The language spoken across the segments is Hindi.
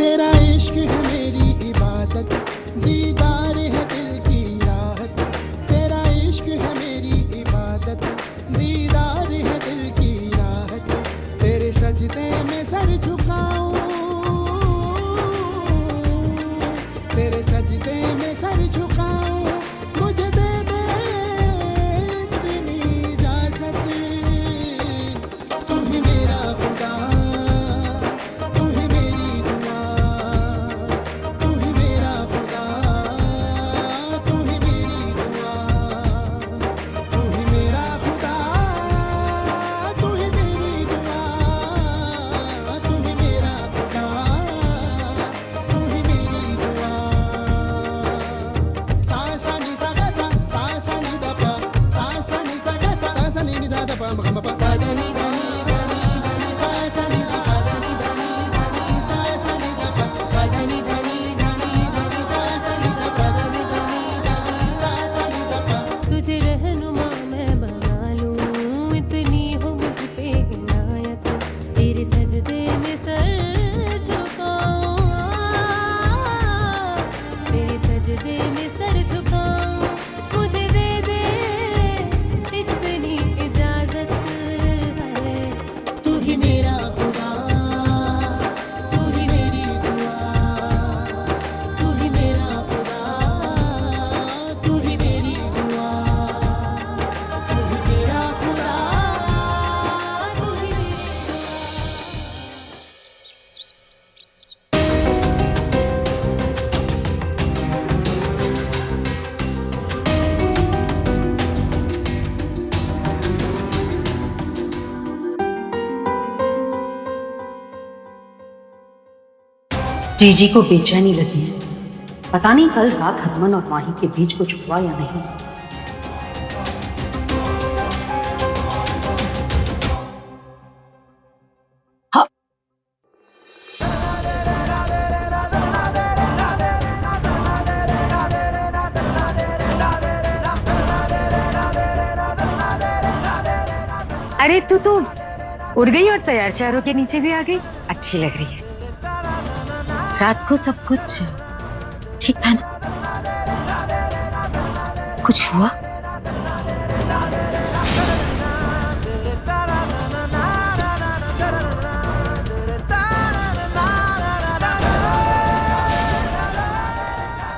तेरा इश्क है मेरी इबादत, दीदार है दिल की राहत। तेरा इश्क है मेरी इबादत, दीदार है दिल की राहत। तेरे सजदे में सर झुकाऊं, तेरे सजदे में सर झुकाऊं, मुझे दे दे इतनी इजाजत। तू ही मेरा खुदा, तू ही मेरी दुआ, तू ही मेरा खुदा, तू ही मेरी दुआ, तू ही मेरा खुदा, तू ही मेरी दुआ, तू ही मेरा खुदा, तू ही मेरी दुआ। सा सा नि सा गा सा, सा सा नि दा पा, सा सा नि सा गा सा, सा सा नि दा दा पा म पा दा दा नि दा नि दा नि दा नि सा सा नि दा पा दा नि दा नि दा नि सा सा नि दा पा दा नि दा नि दा नि दा नि सा सा नि दा पा दा नि दा नि दा नि सा सा नि दा पा। तुझे रहनुमा मैं बना लूं, इतनी हो मुझ पे इनायत। तेरे सजदे में सर झुकाऊं, तेरे सजदे में सर झुकाऊं, मुझे दे दे इतनी इजाजत है। तू ही मेरा खुदा, तू ही मेरी दुआ, तू ही मेरा खुदा, तू ही मेरी दुआ, तू ही मेरा खुदा, तू ही मेरी जीजी को बेचैनी लगी है। पता नहीं कल रात हरमन और माही के बीच कुछ हुआ या नहीं। हाँ। अरे तू तो उड़ गई और तैयार चारों के नीचे भी आ गई। अच्छी लग रही है। रात को सब कुछ ठीक था ना? कुछ हुआ?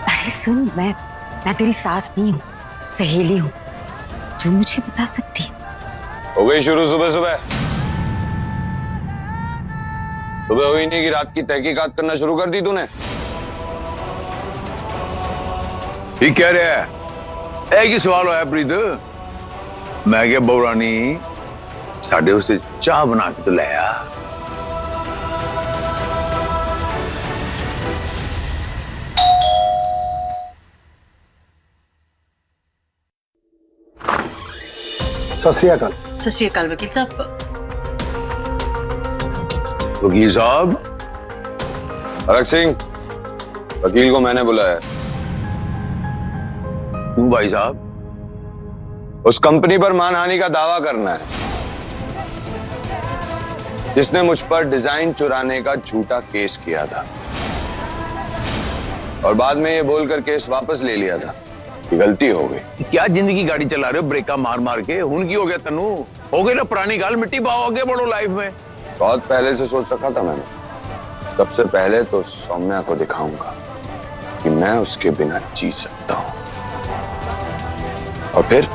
अरे सुन, मैं तेरी सास नहीं हूँ, सहेली हूँ। तू मुझे बता सकती है। हो गई शुरू सुबह सुबह? सुबह हुई नहीं कि रात की तहकीकात करना शुरू कर दी तूने? ठीक कह रहे हैं। एक ही सवाल है प्रीत, मैं क्या बहुरानी साढ़े उसे चाह बना के तो लाया। सत श्री अकाल। सत श्री अकाल वकील साहब। वकील साहब? फरक सिंह, वकील को मैंने बुलाया। क्यों भाई साहब? उस कंपनी पर मानहानि का दावा करना है जिसने मुझ पर डिजाइन चुराने का झूठा केस किया था और बाद में ये बोलकर केस वापस ले लिया था कि गलती हो गई। क्या जिंदगी गाड़ी चला रहे हो ब्रेका मार मार के? हुन की हो गया तनु? हो गई ना पुरानी गाल, मिट्टी पाओ, आगे बढ़ो लाइफ में। बहुत पहले से सोच रखा था मैंने। सबसे पहले तो सौम्या को दिखाऊंगा कि मैं उसके बिना जी सकता हूं, और फिर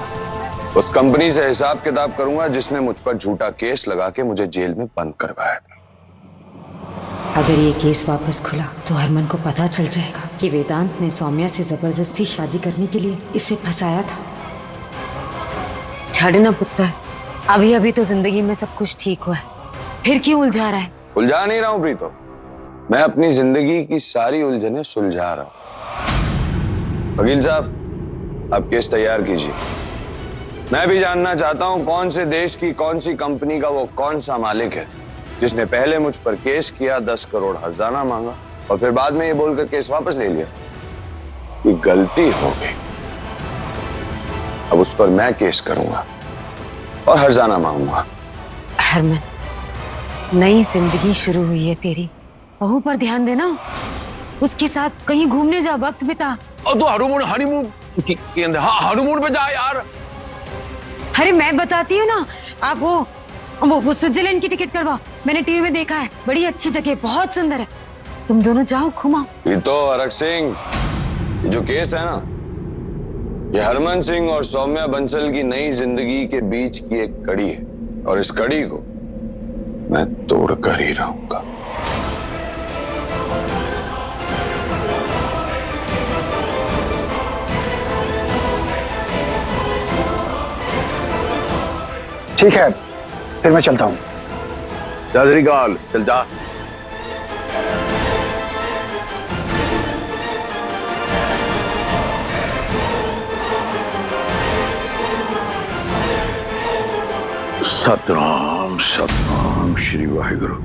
उस कंपनी से हिसाब किताब करूंगा जिसने मुझ पर झूठा केस लगा के मुझे जेल में बंद करवाया था। अगर ये केस वापस खुला तो हरमन को पता चल जाएगा कि वेदांत ने सौम्या से जबरदस्ती शादी करने के लिए इसे फंसाया था। छाड़ना पुत्र, अभी अभी तो जिंदगी में सब कुछ ठीक हुआ है, फिर क्यों उलझा रहा है? उलझा नहीं रहा हूं प्रीतो, मैं अपनी जिंदगी की सारी उलझनें सुलझा रहा हूं। वकील साहब, आप केस तैयार कीजिए। मैं भी जानना चाहता हूं कौन से देश की कौन सी कंपनी का वो कौन सा मालिक है जिसने पहले मुझ पर केस किया, 10 करोड़ हर्जाना मांगा और फिर बाद में ये बोलकर केस वापस ले लिया कि गलती हो गई। अब उस पर मैं केस करूंगा और हर्जाना मांगूंगा। हरमन, नई जिंदगी शुरू हुई है तेरी, बहू पर ध्यान देना, उसके साथ कहीं घूमने जा, वक्त बिता। और तो हनीमून हनीमून हाँ हनीमून पे जा यार। अरे मैं बताती हूँ ना, आप वो स्विट्जरलैंड की टिकट करवाओ, मैंने टीवी में देखा है, बड़ी अच्छी जगह, बहुत सुंदर है, तुम दोनों जाओ घुमाओ। ये तो अरग सिंह, ये जो केस है ना, ये हरमन सिंह और सौम्या बंसल की नई जिंदगी के बीच की एक कड़ी है, और इस कड़ी को मैं तोड़ कर ही रहूंगा। ठीक है, फिर मैं चलता हूँ। चल चल जा। सतनाम सतनाम श्री वाहिगुरु।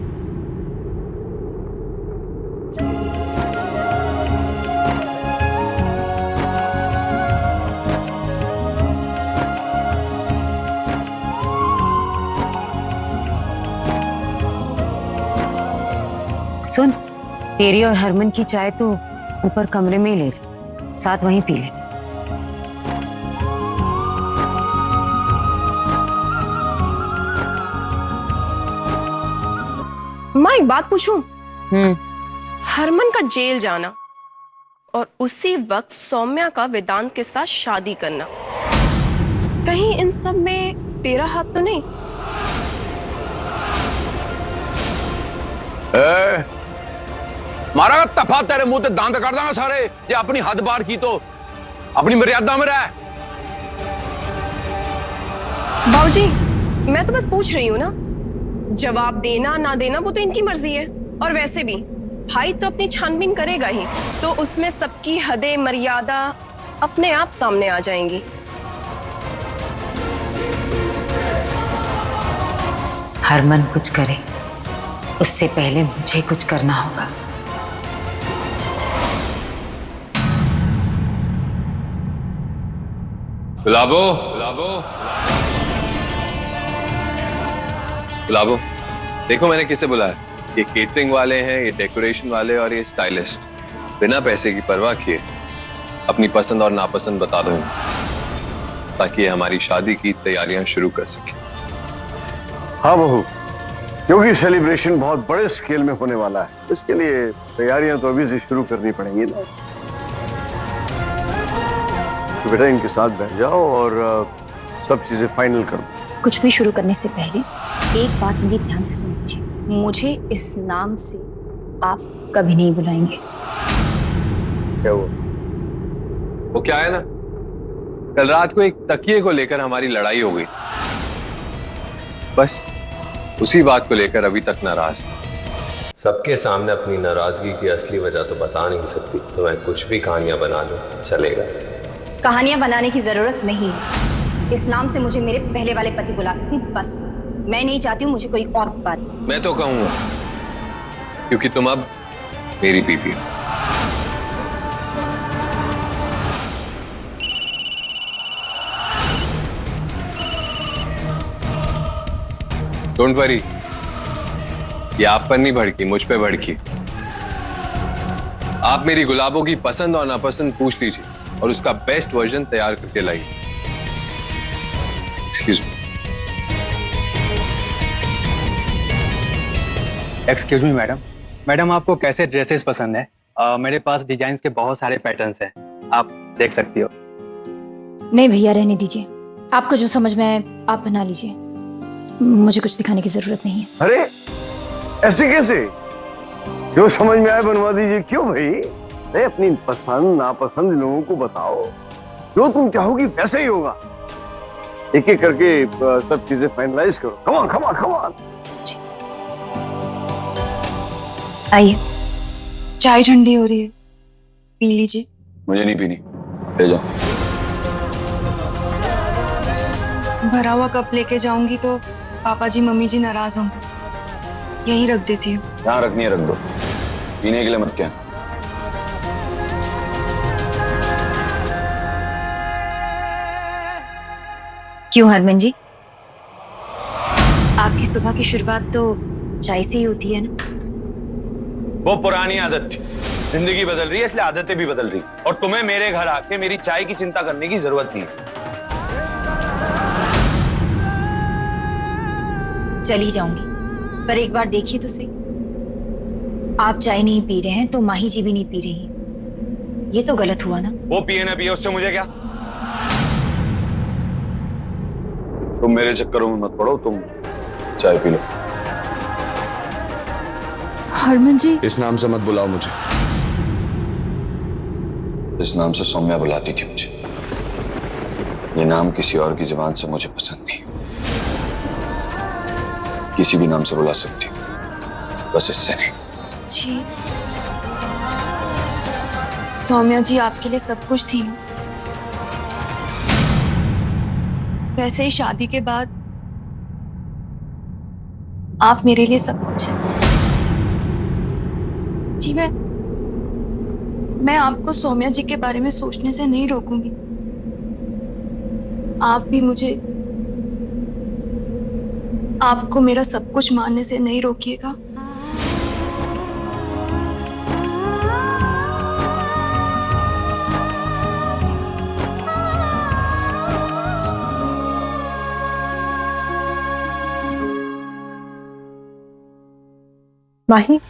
सुन, तेरी और हरमन की चाय तो ऊपर कमरे में ही ले जा, साथ वहीं पी ले। माँ एक बात पूछूं? हरमन का जेल जाना और उसी वक्त सौम्या का वेदांत के साथ शादी करना, कहीं इन सब में तेरा हाथ तो नहीं? मारा तफा तेरे मुंह ते दांत कर दांगा सारे, ये अपनी हद बार की तो अपनी मर्यादा में रह। बाबूजी, मैं तो बस पूछ रही हूँ ना, जवाब देना ना देना वो तो इनकी मर्जी है, और वैसे भी भाई तो अपनी छानबीन करेगा ही, तो उसमें सबकी हदें मर्यादा अपने आप सामने आ जाएंगी। हरमन कुछ करे उससे पहले मुझे कुछ करना होगा। गुलाबो गुलाबो गुलाबो, देखो मैंने किसे बुलाया। ये केटरिंग वाले हैं, ये डेकोरेशन वाले और ये स्टाइलिस्ट। बिना पैसे की परवाह किए अपनी पसंद और नापसंद बता दो इन्हें, ताकि ये हमारी शादी की तैयारियां शुरू कर सके। हाँ बहू, क्योंकि सेलिब्रेशन बहुत बड़े स्केल में होने वाला है, इसके लिए तैयारियां तो अभी से शुरू करनी पड़ेंगी ना। तो बेटा इनके साथ बैठ जाओ और सब चीजें फाइनल करो। कुछ भी शुरू करने से पहले एक बात मेरी ध्यान से सुन लीजिए, मुझे इस नाम से आप कभी नहीं बुलाएंगे। क्या हुआ? वो क्या है ना, कल रात को एक तकिए को लेकर हमारी लड़ाई हो गई, बस उसी बात को लेकर अभी तक नाराज है। सबके सामने अपनी नाराजगी की असली वजह तो बता नहीं सकती, तो मैं कुछ भी कहानियां बना लूं चलेगा? कहानियां बनाने की जरूरत नहीं है, इस नाम से मुझे मेरे पहले वाले पति बुलाते थे, बस। मैं नहीं चाहती हूँ मुझे कोई और बात। मैं तो कहूंगा, क्योंकि तुम अब मेरी बीवी हो। डोंट वरी, ये आप पर नहीं भड़की, मुझ पे भड़की। आप मेरी गुलाबों की पसंद और नापसंद पूछ लीजिए और उसका बेस्ट वर्जन तैयार करके लाइए। Excuse me. Excuse me madam, madam आपको कैसे ड्रेसेस पसंद है? मेरे पास डिजाइन के बहुत सारे पैटर्न्स हैं, आप देख सकती हो। नहीं भैया, रहने दीजिए, आपको जो समझ में आए आप बना लीजिए, मुझे कुछ दिखाने की जरूरत नहीं है। अरे ऐसे कैसे? जो समझ में आए बनवा दीजिए। क्यों भाई? नहीं, अपनी पसंद नापसंद लोगों को बताओ, जो तुम चाहोगी वैसे ही होगा। एक एक करके सब चीजें फाइनलाइज करो। Come on come on come on. आइए, चाय ठंडी हो रही है, पी लीजिए। मुझे नहीं पीनी, ले जाओ। भरा हुआ कप लेके जाऊंगी तो पापा जी मम्मी जी नाराज होंगे, यहीं रख देती हूँ। यहाँ रखनी है रख दो, पीने के लिए मत क्या। क्यों हरमन जी, आपकी सुबह की शुरुआत तो चाय से ही होती है ना? वो पुरानी आदत थी। जिंदगी बदल रही है इसलिए आदतें भी बदल रही, और तुम्हें मेरे घर आके मेरी चाय की चिंता करने की जरूरत नहीं है। चली जाऊंगी, पर एक बार देखिए तो सही। आप चाय नहीं पी रहे हैं तो माही जी भी नहीं पी रही हैं। ये तो गलत हुआ ना। वो पिए ना पिए उससे मुझे क्या। तुम मेरे चक्करों में मत पड़ो, तुम चाय पी लो। हरमन जी, इस नाम से मत बुलाओ मुझे। इस नाम से सौम्या बुलाती थी मुझे। ये नाम किसी और की जुबान से मुझे पसंद नहीं। किसी भी नाम से बुला सकती हूँ, बस इससे नहीं। जी सौम्या जी आपके लिए सब कुछ थी ना, वैसे ही शादी के बाद आप मेरे लिए सब कुछ है। जी मैं आपको सौम्या जी के बारे में सोचने से नहीं रोकूंगी। आप भी मुझे आपको मेरा सब कुछ मानने से नहीं रोकिएगा। माही,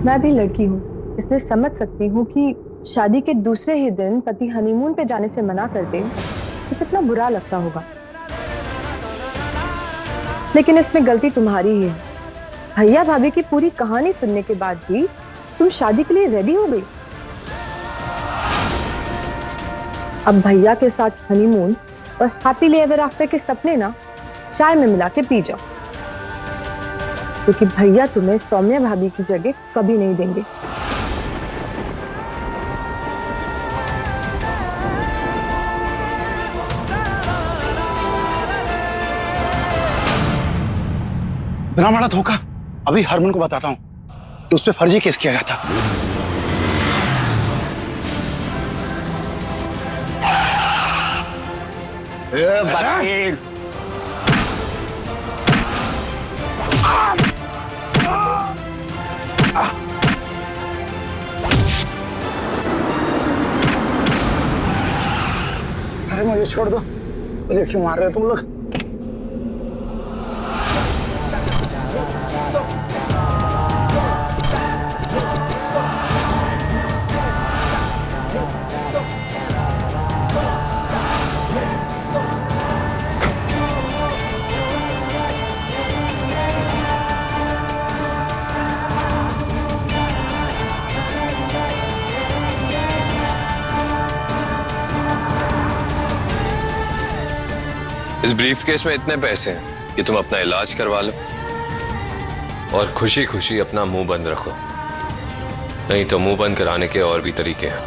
मैं भी लड़की हूँ, इसलिए समझ सकती हूँ कि शादी के दूसरे ही दिन पति हनीमून पे जाने से मना कर दे तो कितना बुरा लगता होगा। लेकिन इसमें गलती तुम्हारी ही है। भैया भाभी की पूरी कहानी सुनने के बाद भी तुम शादी के लिए रेडी हो गई। अब भैया के साथ हनीमून और हैप्पीली एवर आफ्टर के सपने ना चाय में मिला के पी जाओ, क्योंकि भैया तुम्हें सौम्या भाभी की जगह कभी नहीं देंगे। बिना बड़ा धोखा। अभी हरमन को बताता हूँ कि उस पर फर्जी केस किया गया था। वकील, अरे मुझे छोड़ दो, मुझे क्यों मार रहे हो तुम लोग? इस ब्रीफ केस में इतने पैसे हैं कि तुम अपना इलाज करवा लो और खुशी खुशी अपना मुंह बंद रखो, नहीं तो मुंह बंद कराने के और भी तरीके हैं।